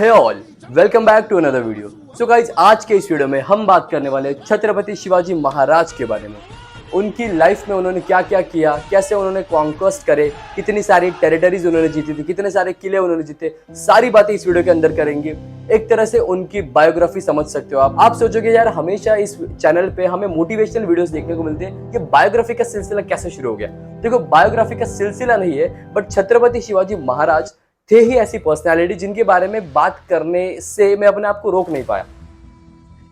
Hey all, welcome back to another video. So guys, आज के इस वीडियो में हम बात करने वाले हैं छत्रपति शिवाजी महाराज के बारे में। उनकी लाइफ में उन्होंने क्या क्या किया, कैसे उन्होंने कॉन्क्वेस्ट करे, कितनी सारी टेरिटरीज उन्होंने जीती थी, कितने सारे किले उन्होंने जीते, सारी बातें इस वीडियो के अंदर करेंगे। एक तरह से उनकी बायोग्राफी समझ सकते हो आप सोचोगे यार हमेशा इस चैनल पे हमें मोटिवेशनल वीडियोस देखने को मिलते हैं, ये बायोग्राफी का सिलसिला कैसे शुरू हो गया? देखो, बायोग्राफी का सिलसिला नहीं है, बट छत्रपति शिवाजी महाराज थे ही ऐसी पर्सनालिटी जिनके बारे में बात करने से मैं अपने आप को रोक नहीं पाया।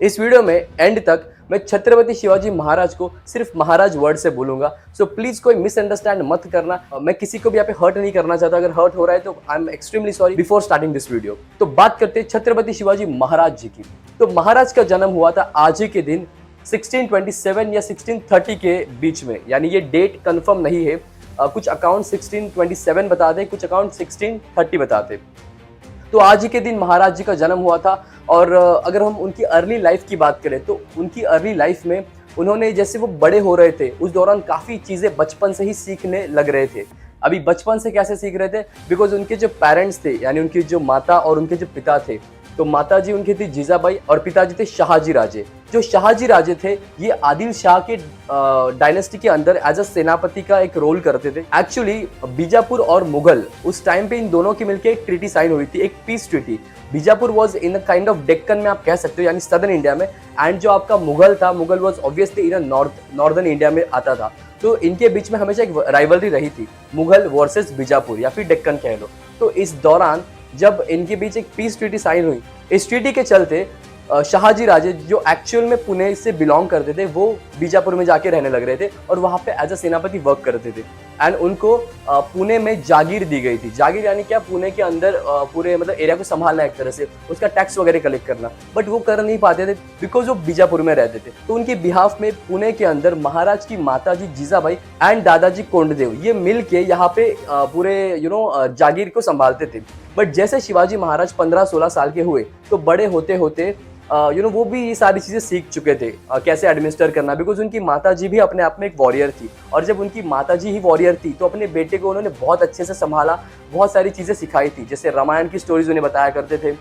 इस वीडियो में एंड तक मैं छत्रपति शिवाजी महाराज को सिर्फ महाराज वर्ड से बोलूंगा, सो प्लीज कोई मिसअंडरस्टैंड मत करना। मैं किसी को भी यहाँ पे हर्ट नहीं करना चाहता, अगर हर्ट हो रहा है तो I am extremely sorry before starting this video. तो बात करते हैं छत्रपति शिवाजी महाराज जी की। तो महाराज का जन्म हुआ था आज ही के दिन 1627 या 1630 के बीच में, यानी ये डेट कंफर्म नहीं है। कुछ अकाउंट 1627 बताते, कुछ अकाउंट 1630 बताते। तो आज ही के दिन महाराज जी का जन्म हुआ था। और अगर हम उनकी अर्ली लाइफ की बात करें तो उनकी अर्ली लाइफ में उन्होंने, जैसे वो बड़े हो रहे थे उस दौरान काफ़ी चीज़ें बचपन से ही सीखने लग रहे थे। अभी बचपन से कैसे सीख रहे थे? बिकॉज उनके जो पेरेंट्स थे, यानी उनकी जो माता और उनके जो पिता थे, तो माता जी उनकी थी जीजाबाई और पिताजी थे शाहजी राजे। जो शाहजी राजे थे ये आदिल शाह के डायनेस्टी के अंदर एज अ सेनापति का एक रोल करते थे। एक्चुअली बीजापुर और मुगल उस टाइम पे इन दोनों की मिलकर एक ट्रीटी साइन हुई थी, एक peace treaty. Bijapur was in a kind of Deccan में आप कह सकते हो, यानी सदर्न इंडिया में, एंड जो आपका मुगल था, Mughal was obviously in northern India में आता था। तो इनके बीच में हमेशा एक राइवलरी रही थी, मुगल वर्सेस बीजापुर या फिर डेक्कन कह लो। तो इस दौरान जब इनके बीच एक पीस ट्रीटी साइन हुई, इस ट्रीटी के चलते शाहजी राजे जो एक्चुअल में पुणे से बिलोंग करते थे वो बीजापुर में जाके रहने लग रहे थे और वहाँ पे एज अ सेनापति वर्क करते थे। एंड उनको पुणे में जागीर दी गई थी। जागीर यानी क्या? पुणे के अंदर पूरे मतलब एरिया को संभालना, एक तरह से उसका टैक्स वगैरह कलेक्ट करना, बट वो कर नहीं पाते थे बिकॉज वो बीजापुर में रहते थे। तो उनके बिहाफ में पुणे के अंदर महाराज की माता जी जीजाबाई एंड दादाजी कोंडदेव ये मिल के यहाँ पे पूरे जागीर को संभालते थे। बट जैसे शिवाजी महाराज 15-16 साल के हुए तो बड़े होते होते वो भी ये सारी चीज़ें सीख चुके थे कैसे एडमिनिस्टर करना, बिकॉज उनकी माताजी भी अपने आप में एक वॉरियर थी। और जब उनकी माताजी ही वॉरियर थी तो अपने बेटे को उन्होंने बहुत अच्छे से संभाला, बहुत सारी चीज़ें सिखाई थी। जैसे रामायण की स्टोरीज उन्हें बताया करते थे,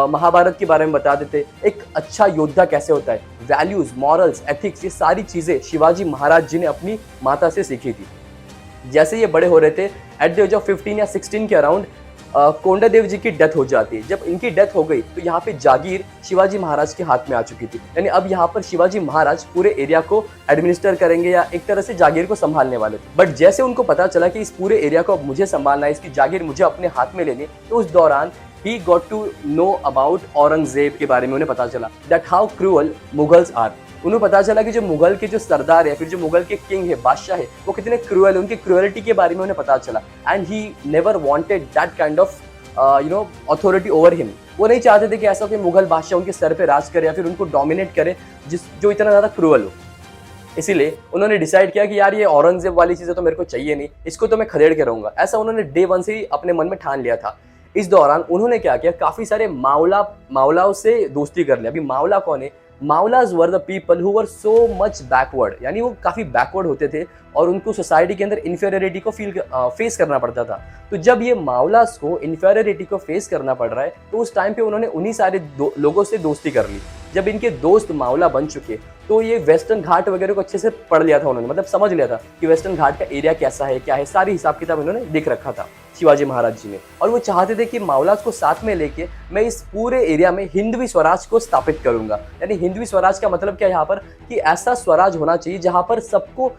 महाभारत के बारे में बताते थे, एक अच्छा योद्धा कैसे होता है, वैल्यूज, मॉरल्स, एथिक्स, ये सारी चीज़ें शिवाजी महाराज जी ने अपनी माता से सीखी थी। जैसे ये बड़े हो रहे थे, एट द एज ऑफ 15 या 16 के अराउंड कोंडादेव जी की डेथ हो जाती है। जब इनकी डेथ हो गई तो यहाँ पे जागीर शिवाजी महाराज के हाथ में आ चुकी थी, यानी अब यहाँ पर शिवाजी महाराज पूरे एरिया को एडमिनिस्टर करेंगे या एक तरह से जागीर को संभालने वाले थे। बट जैसे उनको पता चला कि इस पूरे एरिया को अब मुझे संभालना है, इसकी जागीर मुझे अपने हाथ में लेनी, तो उस दौरान he got to know about Aurangzeb के बारे में उन्हें पता चला, that how cruel Mughals are. उन्हें पता चला कि जो मुगल के जो सरदार है, फिर जो मुगल के किंग है, बादशाह है, वो कितने क्रूअल, उनकी क्रूअलिटी के बारे में उन्हें पता चला। And he never wanted that kind of authority over him. वो नहीं चाहते थे कि ऐसा कोई मुगल बादशाह उनके सर पे राज करे या फिर उनको डोमिनेट करे जो इतना ज़्यादा क्रूअल हो। इसीलिए उन्होंने डिसाइड किया कि यार ये औरंगजेब वाली चीज़ें तो मेरे को चाहिए नहीं, इसको तो मैं खदेड़ के रहूँगा। ऐसा उन्होंने डे 1 से ही अपने मन में ठान लिया था। इस दौरान उन्होंने क्या किया, काफ़ी सारे मावलाओं से दोस्ती कर लिया। अभी मावला कौन है? मावलाज were the people who were so much backward, यानी वो काफ़ी बैकवर्ड होते थे और उनको सोसाइटी के अंदर इन्फीरियरिटी को फेस करना पड़ता था। तो जब ये मावलास को इन्फीरियरिटी को फेस करना पड़ रहा है तो उस टाइम पे उन्होंने उन्हीं सारे लोगों से दोस्ती कर ली। जब इनके दोस्त मावला बन चुके तो ये वेस्टर्न घाट वगैरह को अच्छे से पढ़ लिया था उन्होंने, मतलब समझ लिया था कि वेस्टर्न घाट का एरिया कैसा है, क्या है, सारी हिसाब किताब इन्होंने देख रखा था शिवाजी महाराज जी ने। और वो चाहते थे कि मावलास को साथ में लेके मैं इस पूरे एरिया में हिंदवी स्वराज को स्थापित करूंगा। यानी हिंदवी स्वराज का मतलब क्या है यहाँ पर, कि ऐसा स्वराज होना चाहिए जहाँ पर सबको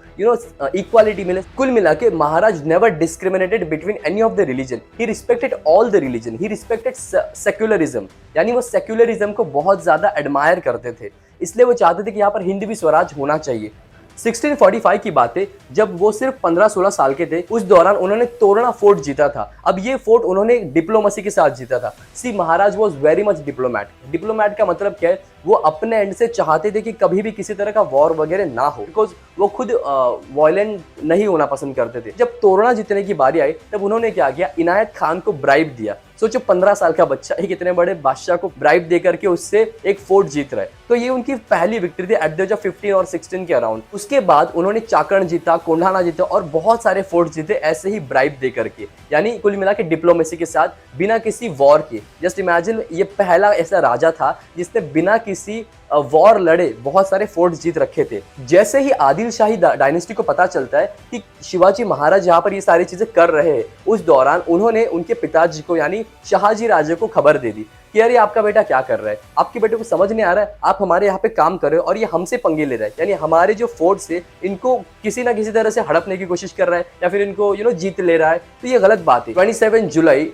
इक्वालिटी मिले। कुल मिला के Maharaj never discriminated between any of the religion, he respected all the religion, he respected secularism, यानी वो सेक्युलरिज्म को बहुत ज्यादा एडमायर करते थे। इसलिए वो चाहते थे कि यहाँ पर हिंदवी स्वराज होना चाहिए। 1645 की बात है, जब वो सिर्फ 15-16 साल के थे, उस दौरान उन्होंने तोरणा फोर्ट जीता था। अब ये फोर्ट उन्होंने डिप्लोमेसी के साथ जीता था। See Maharaj was very much diplomat. Diplomat का मतलब क्या है? वो अपने एंड से चाहते थे कि कभी भी किसी तरह का वॉर वगैरह ना हो, बिकॉज वो खुद वायलेंट नहीं होना पसंद करते थे। जब तोरणा जीतने की बारी आई तब उन्होंने क्या किया, इनायत खान को ब्राइब दिया। सोचो 15 साल का बच्चा एक इतने बड़े बादशाह को ब्राइब दे करके उससे एक फोर्ट जीत रहा है, तो ये उनकी पहली विक्ट्री थी एट द एज ऑफ 15 और 16 के अराउंड। उसके बाद उन्होंने चाकण जीता, कोंढाना जीता और बहुत सारे फोर्ट जीते ऐसे ही ब्राइब दे करके, यानी कुल मिला के डिप्लोमेसी के साथ, बिना किसी वॉर के। जस्ट इमेजिन, ये पहला ऐसा राजा था जिसने बिना किसी वॉर लड़े बहुत सारे फोर्ट्स जीत रखे थे। जैसे ही आदिल शाही डायनेस्टी को पता चलता है कि शिवाजी महाराज यहाँ पर ये सारी चीजें कर रहे हैं, उस दौरान उन्होंने उनके पिताजी को यानी शाहजी राजे को खबर दे दी कि यार ये आपका बेटा क्या कर रहा है, आपके बेटे को समझ नहीं आ रहा है, आप हमारे यहाँ पे काम कर रहे हो और ये हमसे पंगे ले रहा है, यानी हमारे जो फोर्ट्स है इनको किसी ना किसी तरह से हड़पने की कोशिश कर रहा है या फिर इनको जीत ले रहा है, तो ये गलत बात है। 27 जुलाई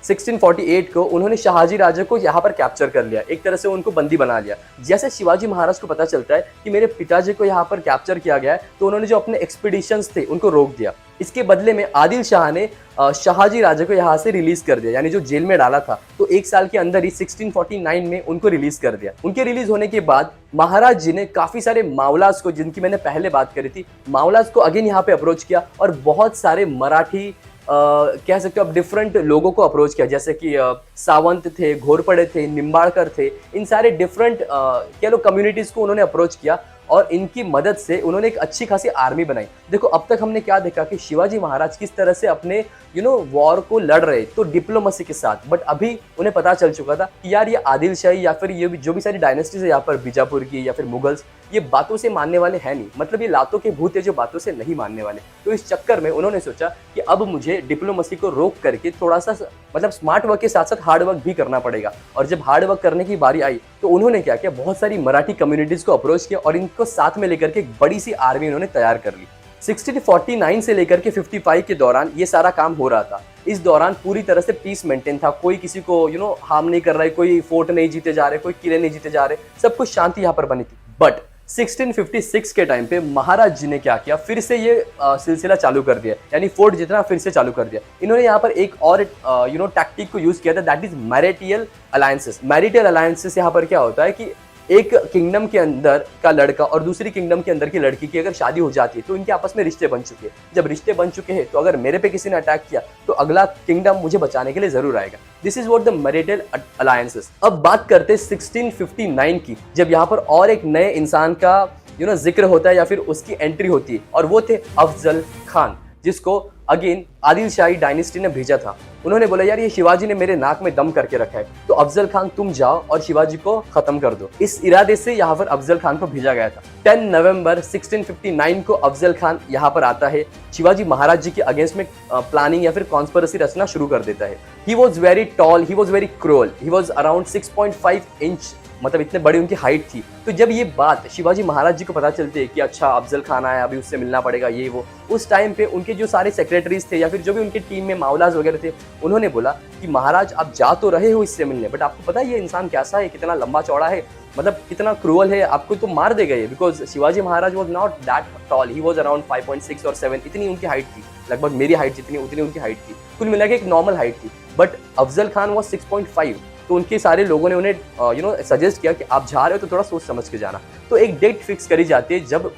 1648 को उन्होंने शाहजी राजे को यहाँ पर कैप्चर कर लिया, एक तरह से उनको बंदी बना लिया। जैसे शिवाजी महाराज को पता चलता है कि मेरे पिताजी को यहाँ पर कैप्चर किया गया है, तो उन्होंने जो अपने एक्सपीडिशंस थे उनको रोक दिया। इसके बदले में आदिल शाह ने शाहजी राजे को यहाँ से रिलीज कर दिया, यानी जो जेल में डाला था, तो एक साल के अंदर ही 1649 में उनको रिलीज कर दिया। उनके रिलीज होने के बाद महाराज जी ने काफी सारे मावलास को, जिनकी मैंने पहले बात करी थी, मावलास को अगेन यहाँ पे अप्रोच किया और बहुत सारे मराठी कह सकते हो अब डिफरेंट लोगों को अप्रोच किया, जैसे कि सावंत थे, घोरपड़े थे, निम्बाड़कर थे, इन सारे डिफरेंट कह लो कम्युनिटीज को उन्होंने अप्रोच किया और इनकी मदद से उन्होंने एक अच्छी खासी आर्मी बनाई। देखो अब तक हमने क्या देखा कि शिवाजी महाराज किस तरह से अपने वॉर को लड़ रहे, तो डिप्लोमेसी के साथ, बट अभी उन्हें पता चल चुका था कि यार ये आदिल शाही या फिर ये जो भी सारी डायनेस्टीज है यहाँ पर, बीजापुर की या फिर मुगल्स, ये बातों से मानने वाले हैं नहीं, मतलब ये लातों के भूत है जो बातों से नहीं मानने वाले। तो इस चक्कर में उन्होंने सोचा कि अब मुझे डिप्लोमेसी को रोक करके थोड़ा सा मतलब स्मार्ट वर्क के साथ साथ हार्ड वर्क भी करना पड़ेगा। और जब हार्ड वर्क करने की बारी आई तो उन्होंने क्या किया, बहुत सारी मराठी कम्युनिटीज को अप्रोच किया और इनको साथ में लेकर के एक बड़ी सी आर्मी उन्होंने तैयार कर ली। 1649 से लेकर के 55 के दौरान ये सारा काम हो रहा था। इस दौरान पूरी तरह से पीस मेंटेन था, कोई किसी को हार्म नहीं कर रहा है, कोई फोर्ट नहीं जीते जा रहे, कोई किले नहीं जीते जा रहे, सब कुछ शांति यहाँ पर बनी थी। बट 1656 के टाइम पे महाराज जी ने क्या किया, फिर से ये सिलसिला चालू कर दिया, यानी फोर्ट जितना फिर से चालू कर दिया। इन्होंने यहाँ पर एक और टैक्टिक को यूज किया था, that is marital alliances. Marital alliances यहाँ पर क्या होता है कि एक किंगडम के अंदर का लड़का और दूसरी किंगडम के अंदर की लड़की की अगर शादी हो जाती है तो इनके आपस में रिश्ते बन चुके हैं। जब रिश्ते बन चुके हैं तो अगर मेरे पे किसी ने अटैक किया तो अगला किंगडम मुझे बचाने के लिए जरूर आएगा। This is what the marital alliances. अब बात करते हैं 1659 की, जब यहाँ पर और एक नए इंसान का जिक्र होता है या फिर उसकी एंट्री होती है, और वो थे अफजल खान, जिसको अगेन आदिल शाही डायनेस्टी ने भेजा था। उन्होंने बोला यार ये शिवाजी ने मेरे नाक में दम करके रखा है, तो अफजल खान तुम जाओ और शिवाजी को खत्म कर दो। इस इरादे से यहाँ पर अफजल खान को भेजा गया था। 10 नवंबर 1659 को अफजल खान यहाँ पर आता है, शिवाजी महाराज जी के अगेंस्ट में प्लानिंग या फिर कॉन्स्पिरेसी रचना शुरू कर देता है। He was very tall, he was very cruel, he was around 6.5 inch, मतलब इतने बड़ी उनकी हाइट थी। तो जब ये बात शिवाजी महाराज जी को पता चलती है कि अच्छा अफजल खान आया, अभी उससे मिलना पड़ेगा ये वो, उस टाइम पे उनके जो सारे सेक्रेटरीज थे या फिर जो भी उनकी टीम में मावलाज वगैरह थे, उन्होंने बोला कि महाराज आप जा तो रहे हो इससे मिलने, बट आपको पता है ये इंसान कैसा है, कितना लंबा चौड़ा है, मतलब कितना क्रूअल है, आपको तो मार देगा ये। Because Shivaji Maharaj was not that toll, he was around 5.6 और 7, इतनी उनकी हाइट थी, लगभग मेरी हाइट जितनी उतनी उनकी हाइट थी, कुल मिला के एक नॉर्मल हाइट थी। बट अफजल खान वॉज 6.5, तो उनके सारे लोगों ने उन्हें सजेस्ट किया कि आप जा रहे हो तो थोड़ा सोच समझ के जाना। तो एक डेट फिक्स करी जाती है जब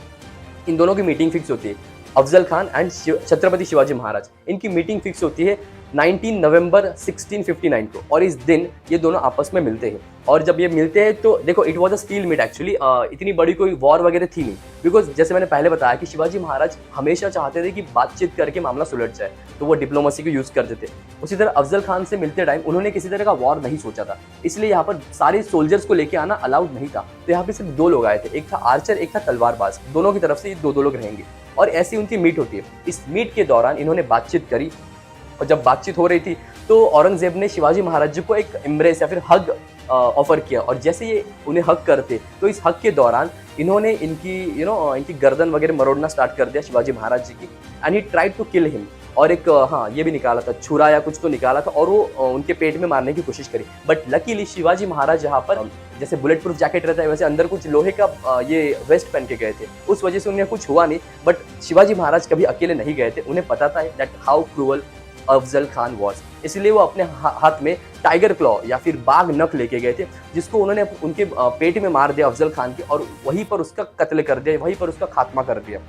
इन दोनों की मीटिंग फिक्स होती है, अफजल खान एंड छत्रपति शिवाजी महाराज, इनकी मीटिंग फिक्स होती है 19 नवंबर 1659 को, और इस दिन ये दोनों आपस में मिलते हैं। और जब ये मिलते हैं तो देखो it was a steel meet actually, इतनी बड़ी कोई वॉर वगैरह थी नहीं, बिकॉज जैसे मैंने पहले बताया कि शिवाजी महाराज हमेशा चाहते थे कि बातचीत करके मामला सुलझ जाए, तो वो डिप्लोमेसी को यूज करते थे। उसी तरह अफजल खान से मिलते टाइम उन्होंने किसी तरह का वॉर नहीं सोचा था, इसलिए यहाँ पर सारे सोल्जर्स को लेके आना अलाउड नहीं था। तो यहाँ पे सिर्फ 2 लोग आए थे, एक था आर्चर, एक था तलवारबाज, दोनों की तरफ से ये 2 लोग रहेंगे, और ऐसी उनकी मीट होती है। इस मीट के दौरान इन्होंने बातचीत करी, और जब बातचीत हो रही थी तो औरंगजेब ने शिवाजी महाराज जी को एक एम्ब्रेस या फिर हग ऑफर किया, और जैसे ये उन्हें हग करते तो इस हग के दौरान इन्होंने इनकी इनकी गर्दन वगैरह मरोड़ना स्टार्ट कर दिया शिवाजी महाराज जी की, and he tried to kill him. और एक ये भी निकाला था, छुरा या कुछ तो निकाला था, और वो उनके पेट में मारने की कोशिश करी। बट लकीली शिवाजी महाराज यहाँ पर जैसे बुलेट प्रूफ जैकेट रहता है वैसे अंदर कुछ लोहे का ये वेस्ट पहन के गए थे, उस वजह से उन्हें कुछ हुआ नहीं। बट शिवाजी महाराज कभी अकेले नहीं गए थे, उन्हें पता था that how cruel Afzal Khan was. इसलिए वो अपने हाथ में टाइगर क्लॉ या फिर बाघ नख लेके गए थे, जिसको उन्होंने उनके पेट में मार दिया अफजल खान के, और वहीं पर उसका कत्ल कर दिया, वहीं पर उसका खात्मा कर दिया।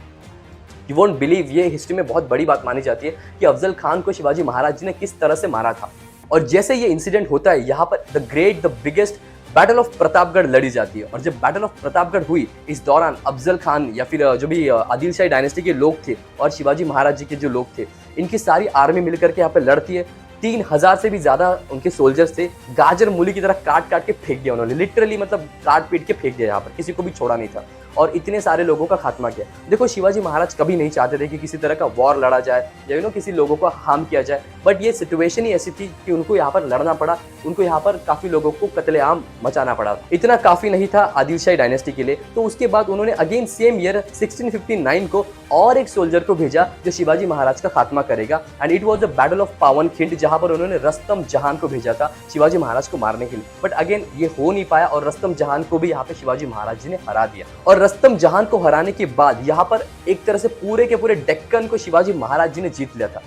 यू वोंट बिलीव, ये हिस्ट्री में बहुत बड़ी बात मानी जाती है कि अफजल खान को शिवाजी महाराज जी ने किस तरह से मारा था। और जैसे ये इंसिडेंट होता है, यहाँ पर the biggest battle of Pratapgarh लड़ी जाती है। और जब बैटल ऑफ प्रतापगढ़ हुई, इस दौरान अफजल खान या फिर जो भी आदिल शाही डायनेस्टी के लोग थे और शिवाजी महाराज जी के जो लोग थे, इनकी सारी आर्मी मिलकर के यहाँ पे लड़ती है। 3000 से भी ज्यादा उनके सोल्जर्स थे। गाजर मूली की तरह काट काट के फेंक दिया उन्होंने, लिटरली मतलब काट पीट के फेंक दिया, यहाँ पर किसी को भी छोड़ा नहीं था और इतने सारे लोगों का खात्मा किया। देखो, शिवाजी महाराज कभी नहीं चाहते थे कि किसी तरह का वॉर लड़ा जाए या किसी लोगों को हार्म किया जाए, बट ये सिचुएशन ही ऐसी थी कि उनको यहाँ पर लड़ना पड़ा। उनको यहाँ पर काफी लोगों को कत्लेआम मचाना पड़ा। इतना काफी नहीं था आदिल शाही डायनेस्टी के लिए, तो उसके बाद उन्होंने अगेन सेम ईयर 1659 को और एक सोल्जर को भेजा जो शिवाजी महाराज का खात्मा करेगा, and it was the battle of Pavankhind, जहां पर उन्होंने रस्तम जहान को भेजा था शिवाजी महाराज को मारने के लिए। बट अगेन ये हो नहीं पाया और रस्तम जहान को भी यहाँ पे शिवाजी महाराज जी ने हरा दिया। और रस्तम जहान को हराने के बाद यहाँ पर एक तरह से पूरे के पूरे डेक्कन को शिवाजी महाराज जी ने जीत लिया था।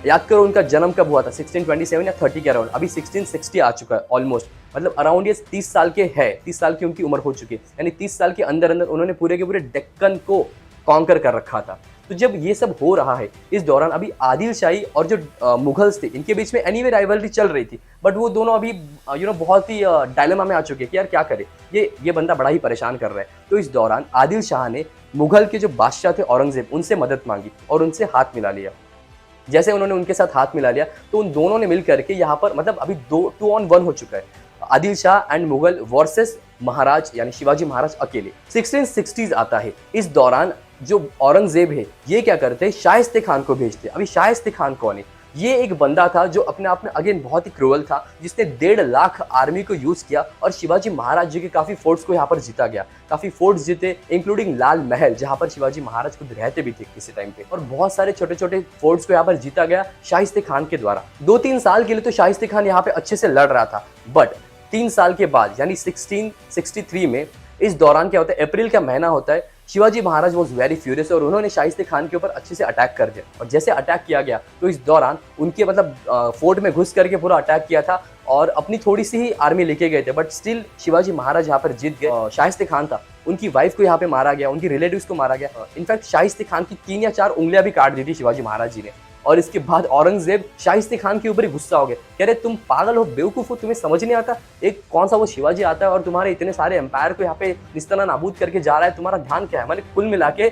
याद करो उनका जन्म कब हुआ था, 1627 या 30 के अराउंड। अभी 1660 आ चुका है ऑलमोस्ट, मतलब अराउंड ये 30 साल के है, 30 साल की उनकी उम्र हो चुकी है। यानी 30 साल के अंदर अंदर उन्होंने पूरे के पूरे डेक्कन को कॉन्कर कर रखा था। तो जब ये सब हो रहा है, इस दौरान अभी आदिल शाही और जो मुगल्स थे, इनके बीच में एनीवे राइवलरी चल रही थी, बट वो दोनों अभी बहुत ही डायलेमा में आ चुके हैं कि यार क्या करे, ये बंदा बड़ा ही परेशान कर रहा है। तो इस दौरान आदिल शाह ने मुगल के जो बादशाह थे औरंगजेब, उनसे मदद मांगी और उनसे हाथ मिला लिया। जैसे उन्होंने उनके साथ हाथ मिला लिया, तो उन दोनों ने मिल करके यहाँ पर मतलब अभी 2 on 1 हो चुका है, आदिल शाह एंड मुगल वर्सेस महाराज यानी शिवाजी महाराज अकेले। 1660s आता है। इस दौरान जो औरंगजेब है, ये क्या करते हैं, शाइस्ते खान को भेजते हैं। अभी शाइस्ते खान कौन है? ये एक बंदा था जो अपने आप में अगेन बहुत ही क्रूअल था, जिसने 1.5 लाख आर्मी को यूज किया और शिवाजी महाराज जी के काफी फोर्ट्स को यहाँ पर जीता गया। काफी फोर्ट्स जीते, इंक्लूडिंग लाल महल, जहाँ पर शिवाजी महाराज खुद रहते भी थे किसी टाइम पे, और बहुत सारे छोटे छोटे फोर्ट्स को यहाँ पर जीता गया शाइस्ते खान के द्वारा। 2-3 साल के लिए तो शाइस्ते खान यहाँ पे अच्छे से लड़ रहा था, बट 3 साल के बाद यानी 1663 में, इस दौरान क्या होता है, अप्रैल का महीना होता है, Shivaji Maharaj was very furious और उन्होंने शाइस्ते खान के ऊपर अच्छे से अटैक कर दिया। और जैसे अटैक किया गया, तो इस दौरान उनके मतलब फोर्ट में घुस करके पूरा अटैक किया था और अपनी थोड़ी सी ही आर्मी लेके गए थे, बट स्टिल शिवाजी महाराज यहाँ पर जीत गए। शाइस्ते खान था, उनकी वाइफ को यहाँ पे मारा गया, उनकी रिलेटिव्स को मारा गया। इनफैक्ट शाइस्ते खान की 3 या 4 उंगलियां भी काट दी थी शिवाजी महाराज जी ने। और इसके बाद औरंगजेब शाइस्ते खान के ऊपर ही गुस्सा हो गया, कह रहे तुम पागल हो, बेवकूफ हो, तुम्हें समझ नहीं आता, एक कौन सा वो शिवाजी आता है और तुम्हारे इतने सारे एम्पायर को यहाँ पे इस तरह नाबूद करके जा रहा है, तुम्हारा ध्यान क्या है। मतलब कुल मिला के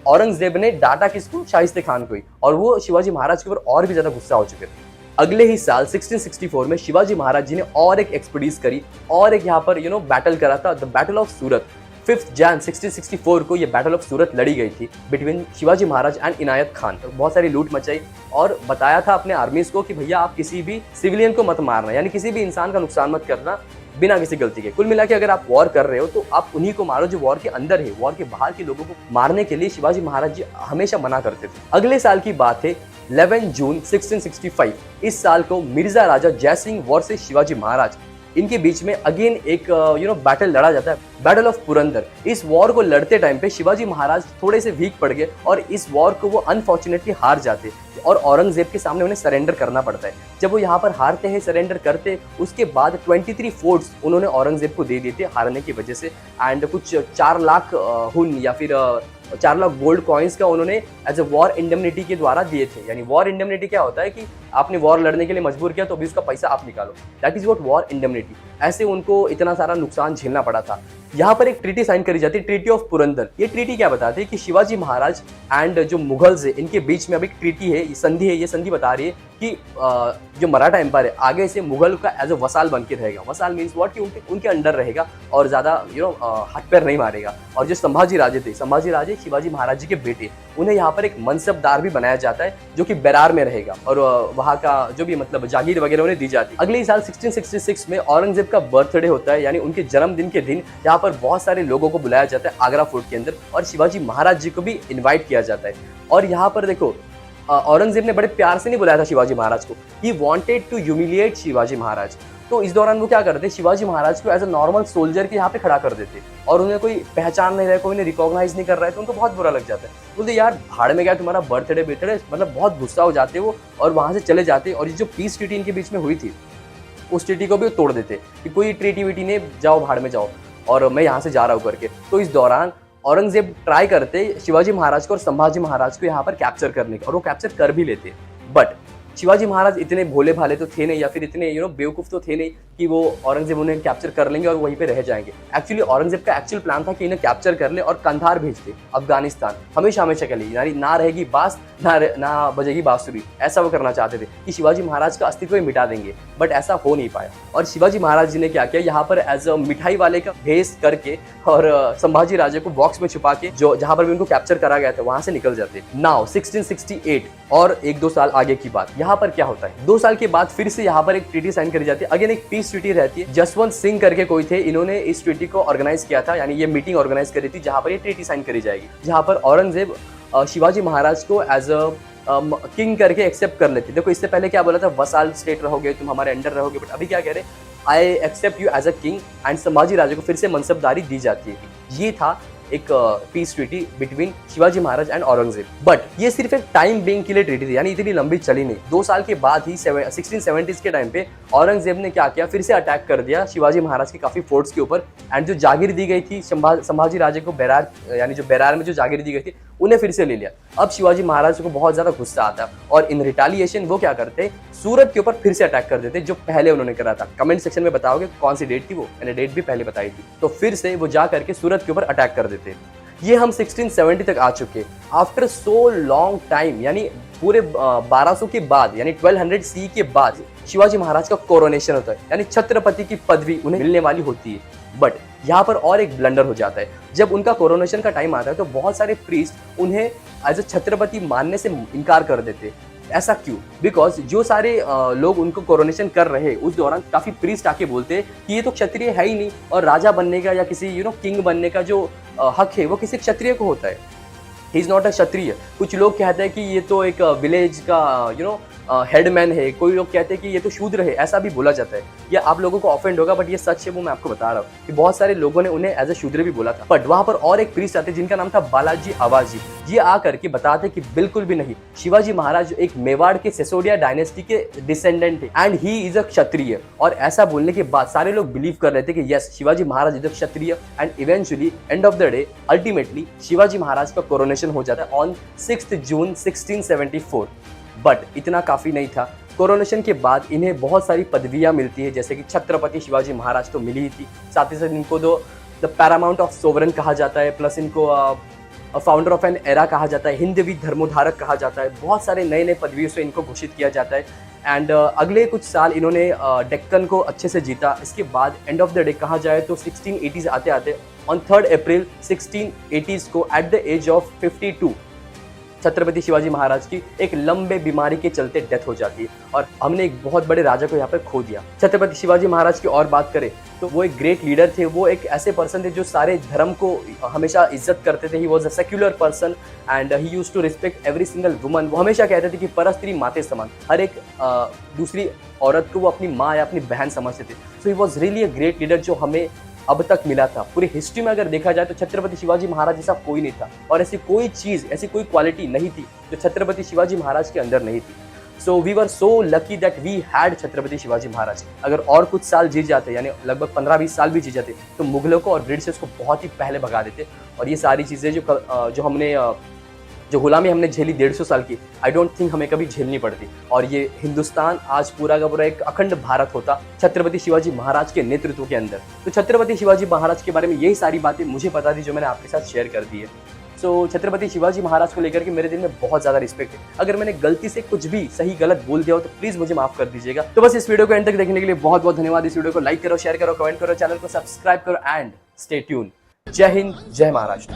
औरंगजेब ने डांटा किसको, शाइस्ते खान को ही, और वो शिवाजी महाराज के ऊपर और भी ज्यादा गुस्सा हो चुके थे। अगले ही साल 1664 में शिवाजी महाराज जी ने और एक एक्सपीडिशन करी और एक यहाँ पर बैटल करा था, द बैटल ऑफ सूरत। 5 जैन 1664 को ये बैटल ऑफ सूरत लड़ी गई थी बिटवीन शिवाजी महाराज एंड इनायत खान। तो बहुत सारी लूट मचाई और बताया था अपने आर्मीज को कि भैया आप किसी भी सिविलियन को मत मारना, यानी किसी भी इंसान का नुकसान मत करना बिना किसी गलती के। कुल मिला के अगर आप वॉर कर रहे हो तो आप उन्हीं को मारो जो वॉर के अंदर है, वॉर के बाहर के लोगों को मारने के लिए शिवाजी महाराज जी हमेशा मना करते थे। अगले साल की बात है 11 जून 1665। इस साल को मिर्जा राजा जयसिंह वर्सेस शिवाजी महाराज, इनके बीच में अगेन एक बैटल लड़ा जाता है, बैटल ऑफ पुरंदर। इस वॉर को लड़ते टाइम पे शिवाजी महाराज थोड़े से वीक पड़ गए और इस वॉर को वो अनफॉर्चुनेटली हार जाते और औरंगजेब के सामने उन्हें सरेंडर करना पड़ता है। जब वो यहाँ पर हारते हैं, सरेंडर करते, उसके बाद 23 फोर्ट्स उन्होंने औरंगजेब को दे दिए थे हारने की वजह से, एंड कुछ 4 लाख हुन या फिर 4 लाख गोल्ड कॉइन्स का उन्होंने एज ए वॉर इंडेमनिटी के द्वारा दिए थे। यानी वॉर इंडेमनिटी क्या होता है कि आपने वॉर लड़ने के लिए मजबूर किया तो अभी उसका पैसा आप निकालो, that is what war indemnity. ऐसे उनको इतना सारा नुकसान झेलना पड़ा था। यहाँ पर एक ट्रीटी साइन करी जाती है, ट्रीटी ऑफ पुरंदर। ये ट्रीटी क्या बताती है कि शिवाजी महाराज एंड जो मुगल्स है, इनके बीच में अब एक ट्रीटी है, संधि है। ये संधि बता रही है कि जो मराठा एम्पायर है आगे से मुगल का एज ए वसाल बन के रहेगा। वसाल मीन्स व्हाट, कि उनके अंडर रहेगा और ज्यादा हाथ पैर नहीं मारेगा। और जो संभाजी राजे थे, संभाजी राजे शिवाजी महाराज जी के बेटे, उन्हें यहाँ पर एक मनसबदार भी बनाया जाता है जो कि बेरार में रहेगा और वहाँ का जो भी मतलब जागीर वगैरह उन्हें दी जाती है। अगले ही साल 1666 में औरंगजेब का बर्थडे होता है, यानी उनके जन्मदिन के दिन यहाँ पर बहुत सारे लोगों को बुलाया जाता है आगरा फोर्ट के अंदर और शिवाजी महाराज जी को भी इन्वाइट किया जाता है। और यहाँ पर देखो, औरंगजेब ने बड़े प्यार से नहीं बुलाया था शिवाजी महाराज को, he wanted to humiliate Shivaji Maharaj. तो इस दौरान वो क्या करते, शिवाजी महाराज को एज अ नॉर्मल सोल्जर के यहाँ पे खड़ा कर देते और उन्हें कोई पहचान नहीं रहा है, कोई उन्हें रिकॉग्नाइज नहीं कर रहा है, तो उनको बहुत बुरा लग जाता है। बोलते यार भाड़ में गया तुम्हारा बर्थडे, मतलब बहुत गुस्सा हो जाते वो और वहां से चले जाते। और ये जो पीस ट्रीटी इनके बीच में हुई थी, उस ट्रीटी को भी तोड़ देते कि कोई ट्रीटी वीटी नहीं, जाओ भाड़ में जाओ और मैं यहाँ से जा रहा हूँ करके। तो इस दौरान औरंगजेब ट्राई करते शिवाजी महाराज को और संभाजी महाराज को यहाँ पर कैप्चर करने का, और वो कैप्चर कर भी लेते। बट शिवाजी महाराज इतने भोले भाले तो थे नहीं, या फिर इतने बेवकूफ तो थे नहीं कि वो औरंगजेब उन्हें कैप्चर कर लेंगे और वहीं पे रह जाएंगे। एक्चुअली औरंगजेब का एक्चुअल प्लान था कि इन्हें कैप्चर कर ले और कंधार भेज दे, अफगानिस्तान, हमेशा हमेशा के लिए, यानी ना रहेगी बांस ना बजेगी बांसुरी, ऐसा वो करना चाहते थे कि शिवाजी महाराज का अस्तित्व ही मिटा देंगे। बट ऐसा हो नहीं पाया और शिवाजी महाराज जी ने क्या किया, यहाँ पर एज अ मिठाई वाले का भेस करके और संभाजी राजे को बॉक्स में छुपा के जो जहां पर भी उनको कैप्चर करा गया था वहां से निकल जाते। नाउ 1668 और 1-2 साल आगे की बात, यहाँ पर क्या होता है, 2 साल के बाद फिर से यहाँ पर एक ट्रीटी साइन करी जाती है। अगेन एक पीस ट्रीटी रहती है। जसवंत सिंह करके कोई थे, इन्होंने इस ट्रीटी को ऑर्गेनाइज किया था, यानी ये मीटिंग ऑर्गेनाइज करी थी जहां पर ये ट्रीटी साइन करी जाएगी, जहां पर औरंगजेब शिवाजी महाराज को एज अ किंग करके एक्सेप्ट कर लेते। देखो इससे पहले क्या बोला था, वसाल स्टेट रहोगे, तुम हमारे अंडर रहोगे, बट अभी क्या कह रहे, I accept you as a king and Sambhaji Raje को फिर से मनसबदारी दी जाती है। ये था एक peace treaty between Shivaji Maharaj and Aurangzeb. But ये सिर्फ एक टाइम बिंग के लिए ट्रीटी थी, यानी इतनी लंबी चली नहीं। 2 साल के बाद ही 1670s के टाइम पे औरंगजेब ने क्या किया, फिर से अटैक कर दिया शिवाजी महाराज के काफी फोर्ट्स के ऊपर। एंड जो जागीर दी गई थी संभाजी राजे को, बैरार यानी जो बैरार में जो जागीर दी गई थी, उन्हें फिर से ले लिया। अब शिवाजी महाराज को बहुत ज्यादा गुस्सा आता और इन रिटालिएशन वो क्या करते, सूरत के ऊपर फिर से अटैक कर देते, जो पहले उन्होंने करा था। कमेंट सेक्शन में बताओगे कौन सी डेट थी वो, मैंने डेट भी पहले बताई थी। तो फिर से वो जा करके सूरत के ऊपर अटैक कर देते। ये हम 1670 तक आ चुके। आफ्टर सो लॉन्ग टाइम, यानी पूरे 1200 के बाद, यानी 1200 सी के बाद शिवाजी महाराज का कोरोनेशन होता है, यानी छत्रपति की पदवी उन्हें मिलने वाली होती है। बट यहाँ पर और एक ब्लंडर हो जाता है। जब उनका कोरोनेशन का टाइम आता है तो बहुत सारे प्रीस्ट उन्हें एज अ छत्रपति मानने से इनकार कर देते। ऐसा क्यों? बिकॉज जो सारे लोग उनको कोरोनेशन कर रहे उस दौरान काफी प्रीस्ट आके बोलते कि ये तो क्षत्रिय है ही नहीं, और राजा बनने का या किसी किंग बनने का जो हक है वो किसी क्षत्रिय को होता है। ही इज नॉट अ क्षत्रिय। कुछ लोग कहते हैं कि ये तो एक विलेज का हेडमैन है, कोई लोग कहते हैं कि ये तो शूद्र है, ऐसा भी बोला जाता है। ये आप लोगों को ऑफेंड होगा, बट ये सच है, वो मैं आपको बता रहा हूँ कि बहुत सारे लोगों ने उन्हें एज अ शूद्र भी बोला था। बट वहां पर और एक प्रीस्ट आते जिनका नाम था बालाजी आवाजी। ये आकर के बताते कि बिल्कुल भी नहीं, शिवाजी महाराज एक मेवाड़ के सिसोदिया डायनेस्टी के डिसेंडेंट है एंड ही इज अ क्षत्रिय। और ऐसा बोलने के बाद सारे लोग बिलीव कर रहे थे कि yes, Shivaji Maharaj is a Kshatriya. And eventually end of the day ultimately Shivaji Maharaj का कोरोनेशन हो जाता है ऑन 6 जून 1674। बट इतना काफी नहीं था। कोरोनेशन के बाद इन्हें बहुत सारी पदवियां मिलती है, जैसे कि छत्रपति शिवाजी महाराज तो मिली ही थी, साथ ही साथ इनको द पैरामाउंट ऑफ सोवरन कहा जाता है, प्लस इनको फाउंडर ऑफ एन एरा कहा जाता है, हिंदवी धर्मोधारक कहा जाता है। बहुत सारे नए नए पदवियों से इनको घोषित किया जाता है। एंड अगले कुछ साल इन्होंने डेक्कन को अच्छे से जीता। इसके बाद एंड ऑफ द डे कहा जाए तो 1680s आते आते ऑन 3 अप्रैल 1680s को at the age of 52 Chhatrapati Shivaji Maharaj की एक लंबे बीमारी के चलते डेथ हो जाती है और हमने एक बहुत बड़े राजा को यहाँ पर खो दिया। छत्रपति शिवाजी महाराज की और बात करें तो वो एक ग्रेट लीडर थे। वो एक ऐसे पर्सन थे जो सारे धर्म को हमेशा इज्जत करते थे। He was a secular person and he used to respect every single woman. वो हमेशा कहते थे कि परस्त्री माते समान, हर एक दूसरी औरत को वो अपनी माँ या अपनी बहन समझते थे। So he was really a great leader जो हमें अब तक मिला था। पूरी हिस्ट्री में अगर देखा जाए तो छत्रपति शिवाजी महाराज जैसा कोई नहीं था और ऐसी कोई चीज, ऐसी कोई क्वालिटी नहीं थी जो छत्रपति शिवाजी महाराज के अंदर नहीं थी। So we were so lucky that we had Chhatrapati Shivaji Maharaj. अगर और कुछ साल जी जाते, यानी लगभग 15-20 साल भी जी जाते, तो मुगलों को और ब्रिटिशर्स को बहुत ही पहले भगा देते। और ये सारी चीजें जो गुलामी हमने झेली 150 साल की, आई डोंट थिंक हमें कभी झेलनी पड़ती। और ये हिंदुस्तान आज पूरा का पूरा एक अखंड भारत होता छत्रपति शिवाजी महाराज के नेतृत्व के अंदर। तो छत्रपति शिवाजी महाराज के बारे में यही सारी बातें मुझे पता थी जो मैंने आपके साथ शेयर कर दी है। सो छत्रपति शिवाजी महाराज को लेकर के मेरे दिल में बहुत ज्यादा रिस्पेक्ट है। अगर मैंने गलती से कुछ भी सही गलत बोल दिया हो तो प्लीज मुझे माफ कर दीजिएगा। तो बस इस वीडियो को एंड तक देखने के लिए बहुत बहुत धन्यवाद। इस वीडियो को लाइक करो, शेयर करो, कमेंट करो, चैनल को सब्सक्राइब करो एंड स्टे ट्यून। जय हिंद, जय महाराष्ट्र।